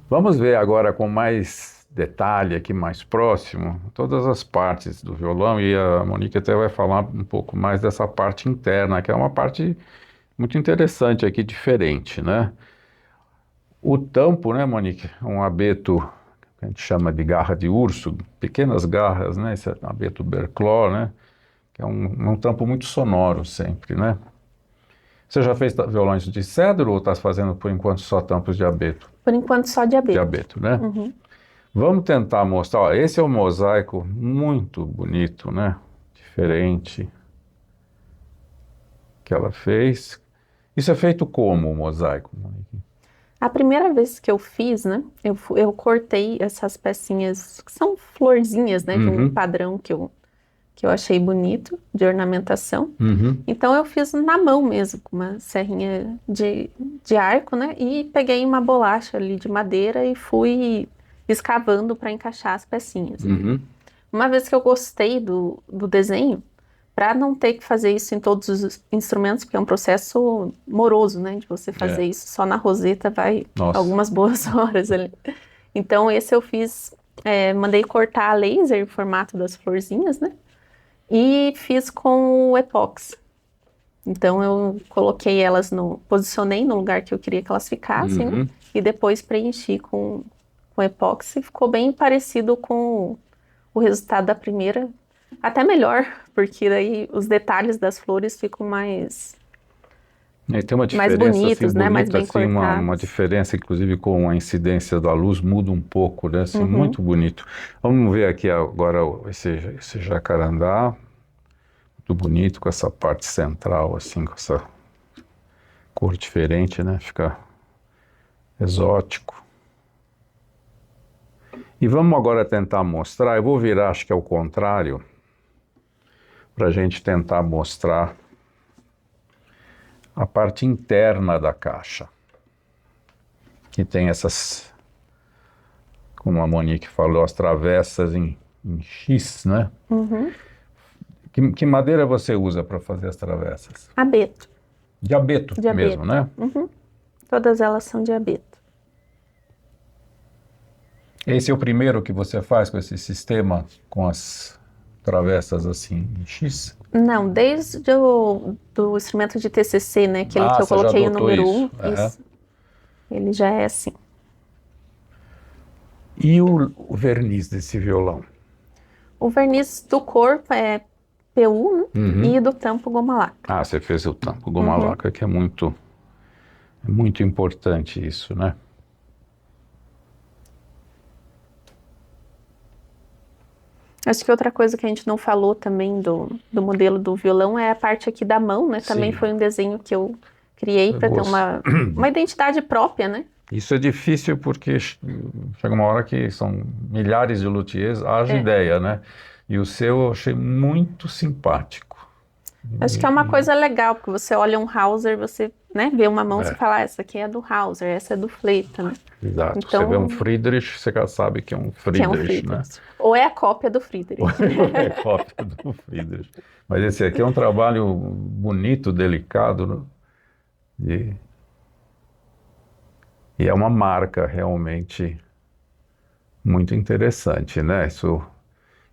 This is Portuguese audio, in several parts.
Vamos ver agora com mais detalhe aqui mais próximo todas as partes do violão e a Monique até vai falar um pouco mais dessa parte interna, que é uma parte muito interessante aqui, diferente, né? O tampo, né, Monique? Um abeto que a gente chama de garra de urso, pequenas garras, né? Esse abeto Berclaw, né? Que é um tampo muito sonoro sempre, né? Você já fez violões de cedro ou está fazendo por enquanto só tampos de abeto? Por enquanto, só De diabetes. abeto, né? Uhum. Vamos tentar mostrar. Ó, esse é um mosaico muito bonito, né? Diferente que ela fez. Isso é feito como o mosaico, Monique? A primeira vez que eu fiz, né, eu cortei essas pecinhas, que são florzinhas, né, de um Uhum, padrão que eu achei bonito, de ornamentação. uhum, Então eu fiz na mão mesmo, com uma serrinha de arco, né, e peguei uma bolacha ali de madeira e fui escavando para encaixar as pecinhas. uhum. Uma vez que eu gostei do desenho, para não ter que fazer isso em todos os instrumentos, porque é um processo moroso, né? De você fazer É, isso só na roseta vai nossa. algumas boas horas ali. Então, esse eu fiz, mandei cortar a laser, o formato das florzinhas, né? E fiz com o epóxi. Então, eu coloquei elas posicionei no lugar que eu queria que elas ficassem, né? Uhum. E depois preenchi com epóxi. Ficou bem parecido com o resultado da primeira, até melhor, porque daí os detalhes das flores ficam E tem uma mais diferença assim bonitos, né? Mais bonita, bem assim uma cortados. diferença inclusive com a incidência da luz muda um pouco, né? Assim, Uhum. muito bonito. Vamos ver aqui agora esse jacarandá, muito bonito com essa parte central, assim, com essa cor diferente, né? Fica exótico. E vamos agora tentar mostrar. Eu vou virar, acho que é o contrário, para a gente tentar mostrar a parte interna da caixa, que tem essas, como a Monique falou, as travessas em X, né? Uhum. Que madeira você usa para fazer as travessas? Abeto, De abeto de mesmo, abeto. né? Uhum. Todas elas são de abeto. Esse é o primeiro que você faz com esse sistema, com as travessas assim em X? Não, desde o do instrumento de TCC, né? Aquele Ah, que eu você já coloquei o adotou número isso. um, Aham. isso, ele já é assim. E o verniz desse violão? O verniz do corpo é PU, né? E Uhum. do tampo goma laca. Ah, você fez o tampo goma Uhum. laca, que é muito importante isso, né? Acho que outra coisa que a gente não falou também do modelo do violão é a parte aqui da mão, né? Também Sim, foi um desenho que eu criei eu para ter gosto. uma identidade própria, né? Isso é difícil porque chega uma hora que são milhares de luthiers, haja É. ideia, né? E o seu eu achei muito simpático. Acho que é uma coisa legal, porque você olha um Hauser, você, né, vê uma mão, você É, fala, ah, essa aqui é do Hauser, essa é do Fleta, né? exato. Você vê um Então, Friedrich, você já sabe que é um que é um Friedrich, né? Friedrich. Ou é a cópia do Friedrich. É cópia do Friedrich. Mas esse aqui é um trabalho bonito, delicado, né? E, e é uma marca realmente muito interessante, né? Isso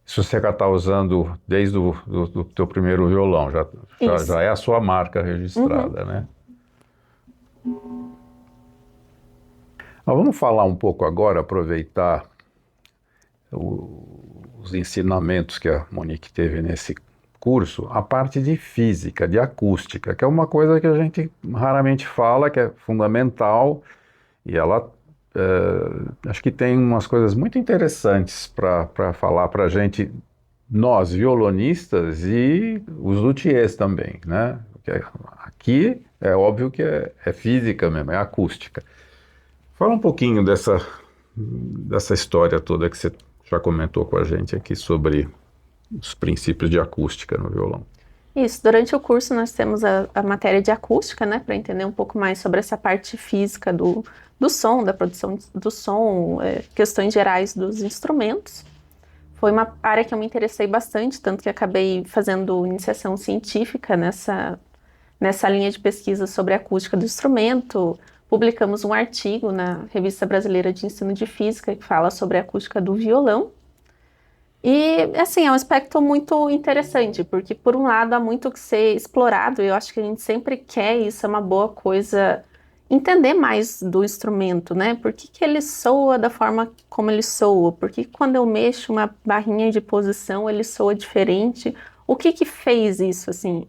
você já está usando desde do teu primeiro violão, Isso. já é a sua marca Uhum. registrada, né? Mas vamos falar um pouco agora, aproveitar os ensinamentos que a Monique teve nesse curso, a parte de física, de acústica, que é uma coisa que a gente raramente fala, que é fundamental, e ela acho que tem umas coisas muito interessantes para falar para a gente, nós violonistas e os luthiers também, né? Porque aqui é óbvio que é física mesmo, é acústica. Fala um pouquinho dessa história toda que você já comentou com a gente aqui sobre os princípios de acústica no violão. Isso. Durante o curso nós temos a matéria de acústica, né, para entender um pouco mais sobre essa parte física do som, da produção do som, questões gerais dos instrumentos. Foi uma área que eu me interessei bastante, tanto que acabei fazendo iniciação científica nessa linha de pesquisa sobre a acústica do instrumento, publicamos um artigo na Revista Brasileira de Ensino de Física que fala sobre a acústica do violão. E, assim, é um aspecto muito interessante, porque, por um lado, há muito que ser explorado, e eu acho que a gente sempre quer, isso é uma boa coisa, entender mais do instrumento, né? Por que que ele soa da forma como ele soa? Por que quando eu mexo uma barrinha de posição, ele soa diferente? O que que fez isso, assim,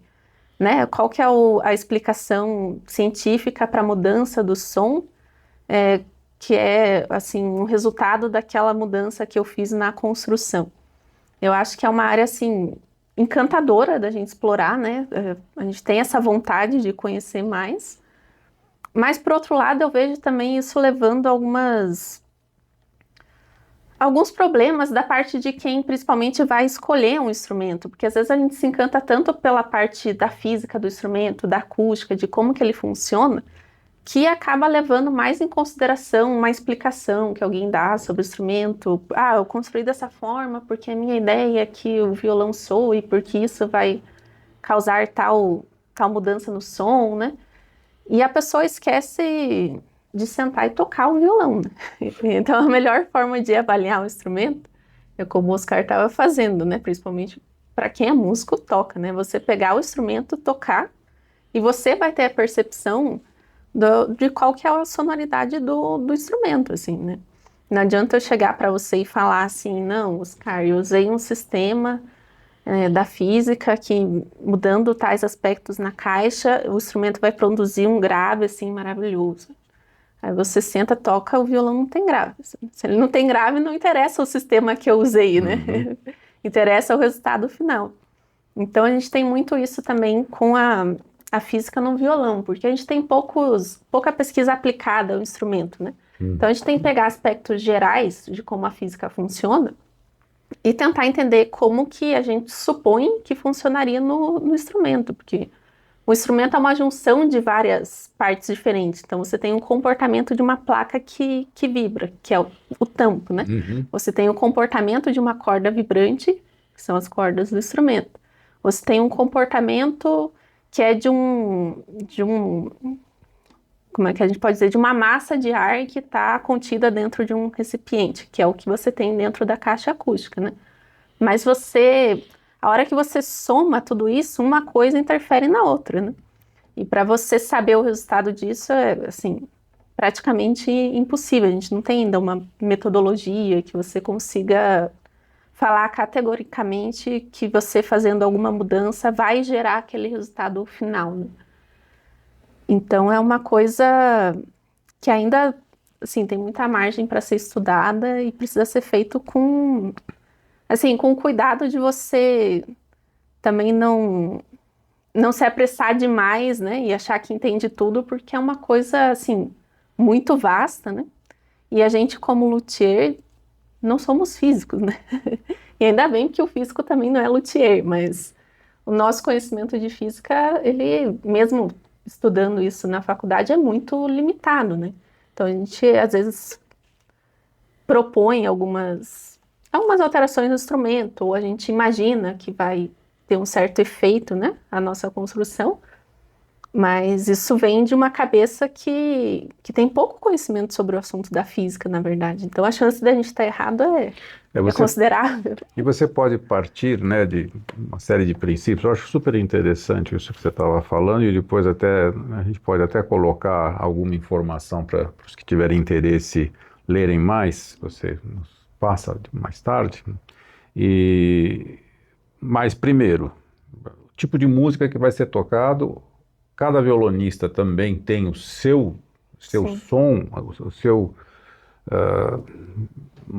né? Qual que é a explicação científica para a mudança do som, que é, assim, um resultado daquela mudança que eu fiz na construção? Eu acho que é uma área, assim, encantadora da gente explorar, né? A gente tem essa vontade de conhecer mais. Mas, por outro lado, eu vejo também isso levando a alguns problemas da parte de quem principalmente vai escolher um instrumento. Porque às vezes a gente se encanta tanto pela parte da física do instrumento, da acústica, de como que ele funciona, que acaba levando mais em consideração uma explicação que alguém dá sobre o instrumento. Ah, eu construí dessa forma porque a minha ideia é que o violão soe, porque isso vai causar tal mudança no som, né? E a pessoa esquece de sentar e tocar o violão, né? Então, a melhor forma de avaliar o instrumento é como o Oscar estava fazendo, né? Principalmente para quem é músico, toca, né? Você pegar o instrumento, tocar, e você vai ter a percepção de qual que é a sonoridade do instrumento, assim, né? Não adianta eu chegar para você e falar assim, não, Oscar, eu usei um sistema da física que, mudando tais aspectos na caixa, o instrumento vai produzir um grave, assim, maravilhoso. Aí você senta, toca, o violão não tem grave. Se ele não tem grave, não interessa o sistema que eu usei, né? Interessa o resultado final. Então, a gente tem muito isso também com a física no violão, porque a gente tem pouca pesquisa aplicada ao instrumento, né? Então, a gente tem que pegar aspectos gerais de como a física funciona e tentar entender como que a gente supõe que funcionaria no instrumento, porque o instrumento é uma junção de várias partes diferentes. Então, você tem um comportamento de uma placa que vibra, que é o tampo, né? Você tem o comportamento de uma corda vibrante, que são as cordas do instrumento. Você tem um comportamento que é como é que a gente pode dizer, de uma massa de ar que está contida dentro de um recipiente, que é o que você tem dentro da caixa acústica, né? Mas a hora que você soma tudo isso, uma coisa interfere na outra, né? E para você saber o resultado disso é, assim, praticamente impossível. A gente não tem ainda uma metodologia que você consiga falar categoricamente que você fazendo alguma mudança vai gerar aquele resultado final, né? Então é uma coisa que ainda, assim, tem muita margem para ser estudada e precisa ser feito com o cuidado de você também não se apressar demais, né? E achar que entende tudo, porque é uma coisa, assim, muito vasta, né? E a gente, como luthier, não somos físicos, né? E ainda bem que o físico também não é luthier, mas o nosso conhecimento de física, ele, mesmo estudando isso na faculdade, é muito limitado, né? Então, a gente, às vezes, propõe algumas alterações no instrumento, ou a gente imagina que vai ter um certo efeito, né, a nossa construção, mas isso vem de uma cabeça que tem pouco conhecimento sobre o assunto da física, na verdade. Então, a chance da gente estar errado é considerável. E você pode partir, né, de uma série de princípios. Eu acho super interessante isso que você estava falando, e depois a gente pode até colocar alguma informação para os que tiverem interesse lerem mais, você nos passa mais tarde. Mas primeiro, o tipo de música que vai ser tocado, cada violonista também tem o seu som,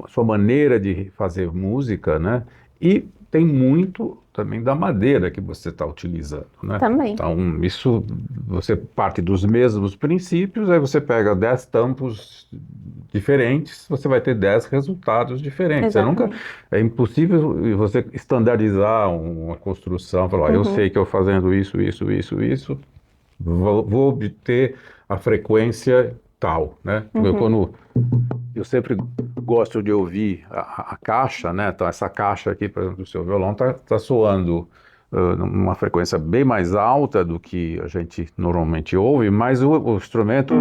sua maneira de fazer música, né? E tem muito também da madeira que você está utilizando, né? Também. Então, isso, você parte dos mesmos princípios, aí você pega 10 tampos diferentes, você vai ter 10 resultados diferentes. É impossível você estandarizar uma construção, falar, eu sei que eu fazendo isso, vou obter a frequência tal, né? Eu sempre gosto de ouvir a caixa, né? Então, essa caixa aqui, por exemplo, do seu violão, tá soando numa frequência bem mais alta do que a gente normalmente ouve, mas o instrumento,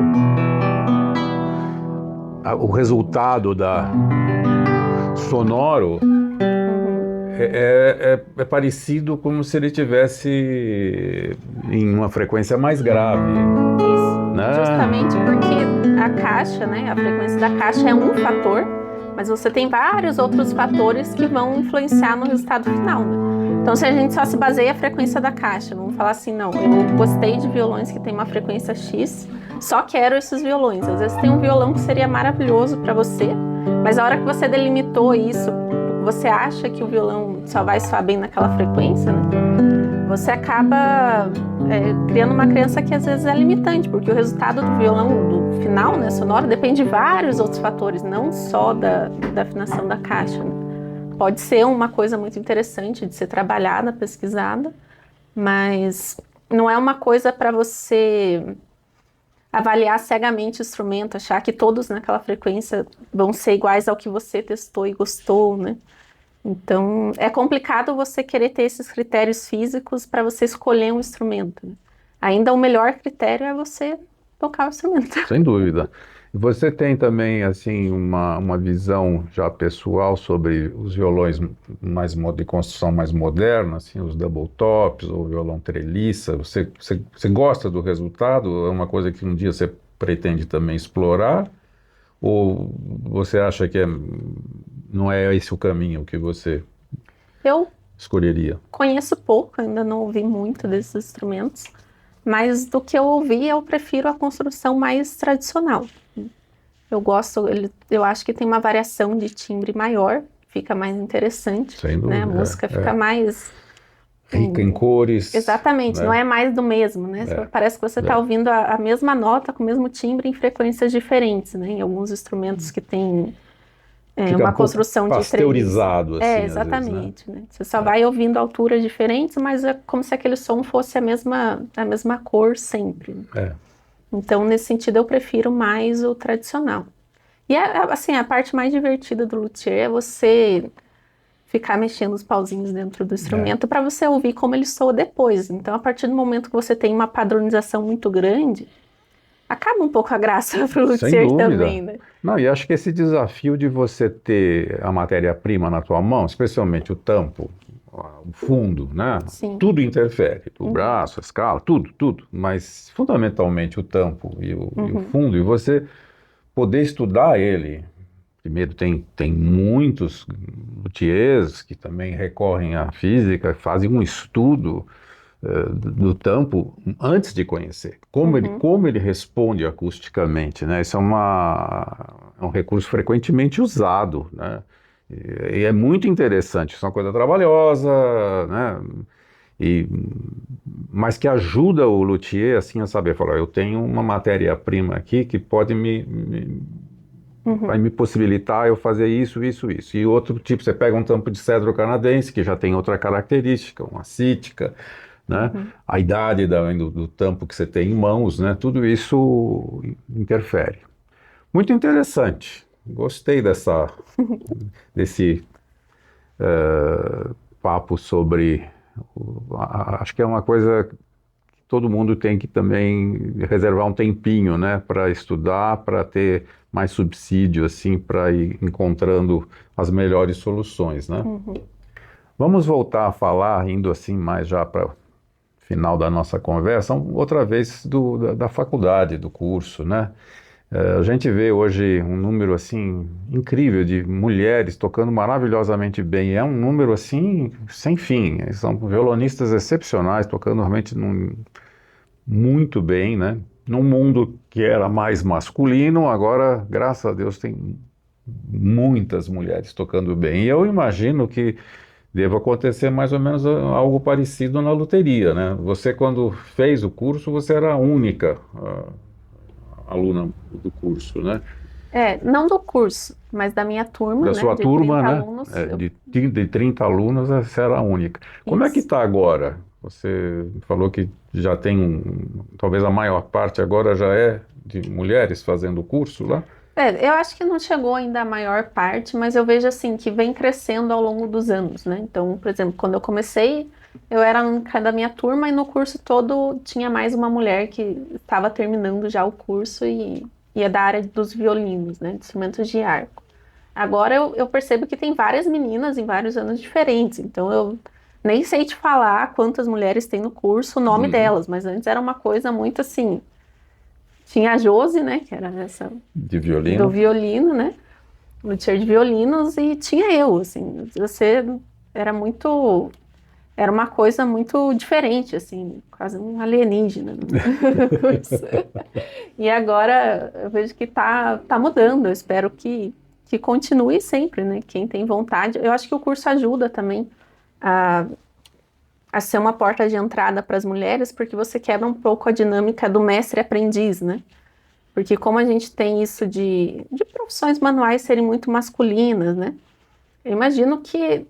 o resultado sonoro é parecido como se ele tivesse em uma frequência mais grave. Isso, né? justamente porque a caixa, né, a frequência da caixa é um fator, mas você tem vários outros fatores que vão influenciar no resultado final, né? Então, se a gente só se baseia na frequência da caixa, vamos falar assim, não, eu gostei de violões que tem uma frequência X, só quero esses violões. Às vezes tem um violão que seria maravilhoso para você, mas a hora que você delimitou isso, você acha que o violão só vai soar bem naquela frequência, né? Você acaba criando uma crença que às vezes é limitante, porque o resultado do violão, do final, né, sonoro, depende de vários outros fatores, não só da afinação da caixa, né? Pode ser uma coisa muito interessante de ser trabalhada, pesquisada, mas não é uma coisa para você avaliar cegamente o instrumento, achar que todos naquela frequência vão ser iguais ao que você testou e gostou, né? Então, é complicado você querer ter esses critérios físicos para você escolher um instrumento, né? Ainda o melhor critério é você tocar o instrumento. Sem dúvida. E você tem também, assim, uma visão já pessoal sobre os violões de construção mais moderna, assim, os double tops ou violão treliça. Você gosta do resultado? É uma coisa que um dia você pretende também explorar? Ou você acha que não é esse o caminho que você Eu escolheria? conheço pouco, ainda não ouvi muito desses instrumentos, mas do que eu ouvi, eu prefiro a construção mais tradicional. Eu gosto, eu acho que tem uma variação de timbre maior, fica mais interessante, Sem né? A dúvida, música fica mais rica em cores. exatamente, né? não é mais do mesmo, né? Parece que você está ouvindo a mesma nota com o mesmo timbre em frequências diferentes, né? Em alguns instrumentos que tem Fica uma construção de pasteurizado, treliça. assim, Exatamente, às vezes, né? Você só vai ouvindo alturas diferentes, mas é como se aquele som fosse a mesma cor sempre. né? Então, nesse sentido, eu prefiro mais o tradicional. E, assim, a parte mais divertida do luthier é você ficar mexendo os pauzinhos dentro do instrumento para você ouvir como ele soa depois. Então, a partir do momento que você tem uma padronização muito grande, acaba um pouco a graça para o Sem luthier dúvida. também, né? Não, e acho que esse desafio de você ter a matéria-prima na tua mão, especialmente o tampo, o fundo, né? Sim. Tudo interfere, o braço, a escala, tudo. Mas fundamentalmente o tampo e o fundo, e você poder estudar ele. Primeiro, tem muitos luthiers que também recorrem à física, fazem um estudo do tampo antes de conhecer. Como ele responde acusticamente, né? Isso é um recurso frequentemente usado, né? E é muito interessante. Isso é uma coisa trabalhosa, né? Mas que ajuda o luthier assim, a saber, falar, eu tenho uma matéria-prima aqui que pode vai me possibilitar eu fazer isso. E outro tipo, você pega um tampo de cedro canadense, que já tem outra característica, uma cítica, né? A idade do tampo que você tem em mãos, né? Tudo isso interfere. Muito interessante. Gostei desse papo sobre... acho que é uma coisa que todo mundo tem que também reservar um tempinho, né? Para estudar, para ter mais subsídio, assim, para ir encontrando as melhores soluções, né? Vamos voltar a falar, indo assim mais já para final da nossa conversa, outra vez da faculdade, do curso, né? A gente vê hoje um número assim incrível de mulheres tocando maravilhosamente bem. É um número assim sem fim. São violonistas excepcionais, tocando realmente muito bem, né? Num mundo que era mais masculino, agora, graças a Deus, tem muitas mulheres tocando bem. E eu imagino que deva acontecer mais ou menos algo parecido na luteria, né? Você, quando fez o curso, você era a única aluna do curso, né? Não do curso, mas da minha turma, Da né? sua De turma, 30 né? alunos. De 30 alunos, você era a única. Como é que está agora? Você falou que já tem talvez a maior parte agora já é de mulheres fazendo o curso lá? Eu acho que não chegou ainda a maior parte, mas eu vejo assim que vem crescendo ao longo dos anos, né? Então, por exemplo, quando eu comecei, Eu era a única da minha turma e no curso todo tinha mais uma mulher que estava terminando já o curso e é da área dos violinos, né, de instrumentos de arco. Agora eu percebo que tem várias meninas em vários anos diferentes, então eu nem sei te falar quantas mulheres tem no curso, o nome Uhum. delas, mas antes era uma coisa muito assim. Tinha a Josi, né, que era essa De do violino. violino, né, luthier de violinos, e tinha eu, assim, você era muito, era uma coisa muito diferente, assim, quase um alienígena no curso. E agora eu vejo que tá mudando, eu espero que continue sempre, né? Quem tem vontade. Eu acho que o curso ajuda também a, a ser uma porta de entrada para as mulheres, porque você quebra um pouco a dinâmica do mestre-aprendiz, né? Porque como a gente tem isso de profissões manuais serem muito masculinas, né? Eu imagino que,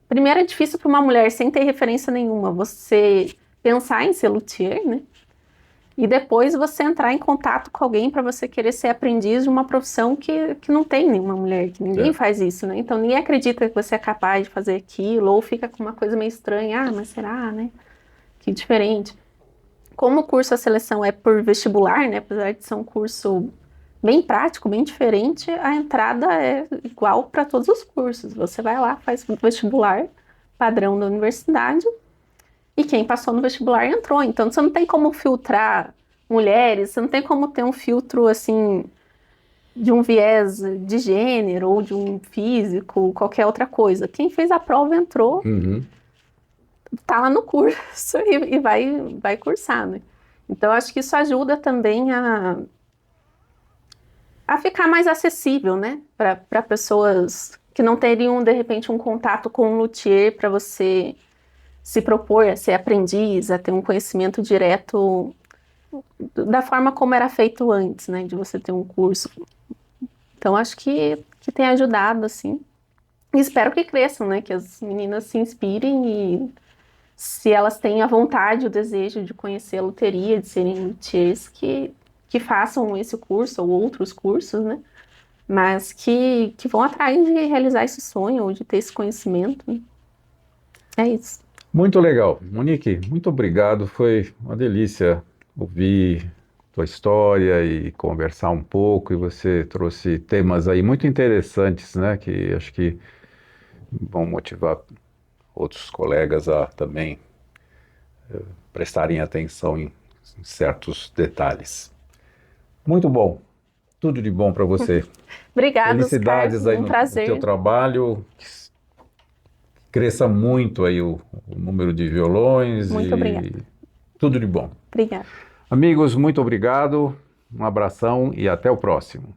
primeiro, é difícil para uma mulher, sem ter referência nenhuma, você pensar em ser luthier, né? E depois você entrar em contato com alguém para você querer ser aprendiz de uma profissão que não tem nenhuma mulher, que ninguém É. faz isso, né? Então ninguém acredita que você é capaz de fazer aquilo, ou fica com uma coisa meio estranha, ah, mas será, né? Que diferente. Como o curso a seleção é por vestibular, né? Apesar de ser um curso bem prático, bem diferente, a entrada é igual para todos os cursos. Você vai lá, faz o vestibular padrão da universidade e quem passou no vestibular entrou. Então você não tem como filtrar mulheres, você não tem como ter um filtro assim de um viés de gênero ou de um físico, qualquer outra coisa. Quem fez a prova entrou, Uhum. tá lá no curso e vai cursar, né? Então acho que isso ajuda também a ficar mais acessível, né? Para pessoas que não teriam, de repente, um contato com um luthier para você se propor a ser aprendiz, a ter um conhecimento direto da forma como era feito antes, né, de você ter um curso. Então, acho que tem ajudado, assim. E espero que cresçam, né, que as meninas se inspirem e se elas têm a vontade, o desejo de conhecer a loteria, de serem luthiers, que façam esse curso ou outros cursos, né, mas que vão atrás de realizar esse sonho ou de ter esse conhecimento, né? É isso. Muito legal. Monique, muito obrigado. Foi uma delícia ouvir tua história e conversar um pouco. E você trouxe temas aí muito interessantes, né? Que acho que vão motivar outros colegas a também prestarem atenção em certos detalhes. Muito bom. Tudo de bom para você. Obrigada, Oscar. Felicidades aí Um no teu prazer. trabalho. Que cresça muito aí o número de violões Muito obrigada. e tudo de bom. Obrigada. Amigos, muito obrigado, um abração e até o próximo.